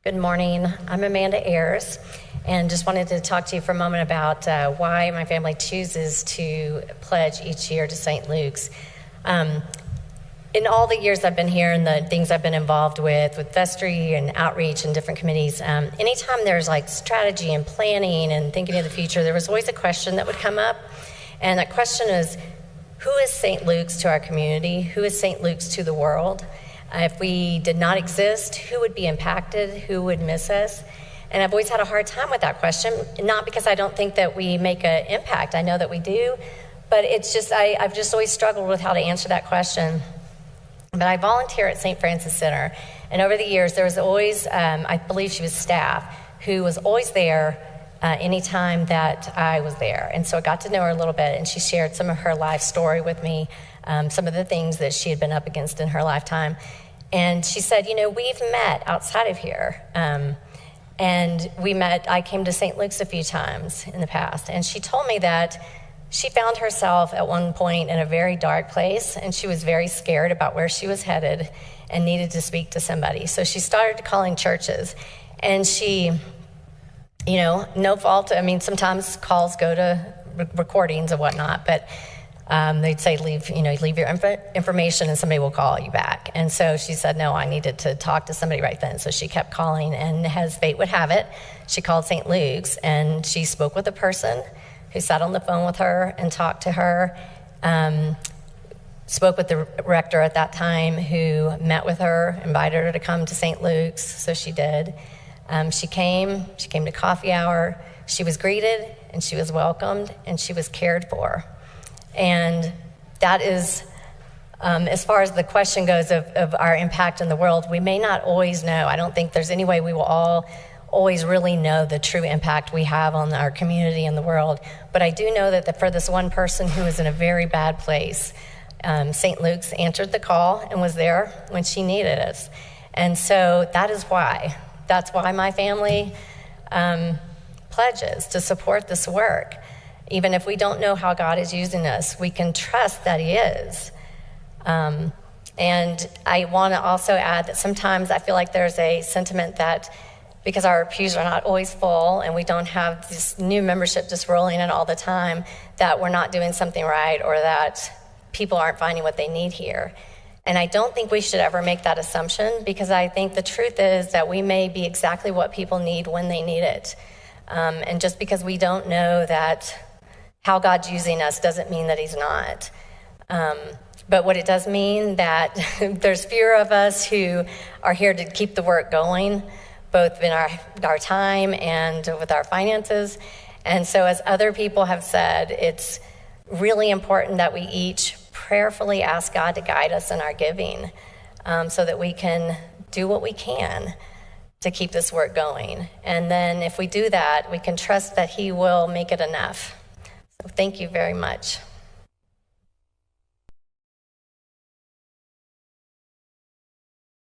Good morning. I'm Amanda Ayres, and just wanted to talk to you for a moment about why my family chooses to pledge each year to St. Luke's. In all the years I've been here and the things I've been involved with vestry and outreach and different committees, anytime there's like strategy and planning and thinking of the future, there was always a question that would come up. And that question is, who is St. Luke's to our community? Who is St. Luke's to the world? If we did not exist, who would be impacted? Who would miss us? And I've always had a hard time with that question, not because I don't think that we make an impact. I know that we do, but it's just, I've just always struggled with how to answer that question. But I volunteer at St. Francis Center, and over the years, there was always, I believe she was staff, who was always there anytime that I was there. And so I got to know her a little bit, and she shared some of her life story with me, some of the things that she had been up against in her lifetime. And she said, we've met outside of here. And I came to St. Luke's a few times in the past, and she told me that she found herself at one point in a very dark place, and she was very scared about where she was headed and needed to speak to somebody. So she started calling churches, and she, no fault. I mean, sometimes calls go to recordings and whatnot, but they'd say, leave your information and somebody will call you back. And so she said, no, I needed to talk to somebody right then. So she kept calling, and as fate would have it, she called St. Luke's, and she spoke with a person who sat on the phone with her and talked to her, spoke with the rector at that time, who met with her, invited her to come to St. Luke's, so she did. She came to coffee hour, she was greeted, and she was welcomed, and she was cared for. And that is, as far as the question goes of our impact in the world, we may not always know. I don't think there's any way we will all always really know the true impact we have on our community and the world. But I do know that for this one person who was in a very bad place, St. Luke's answered the call and was there when she needed us. And so that's why my family pledges to support this work. Even if we don't know how God is using us, we can trust that He is. And I want to also add that sometimes I feel like there's a sentiment that because our pews are not always full and we don't have this new membership just rolling in all the time, that we're not doing something right or that people aren't finding what they need here. And I don't think we should ever make that assumption, because I think the truth is that we may be exactly what people need when they need it. And just because we don't know that how God's using us doesn't mean that He's not. But what it does mean that there's fewer of us who are here to keep the work going, both in our time and with our finances. And so as other people have said, it's really important that we each prayerfully ask God to guide us in our giving, so that we can do what we can to keep this work going. And then if we do that, we can trust that He will make it enough. So thank you very much.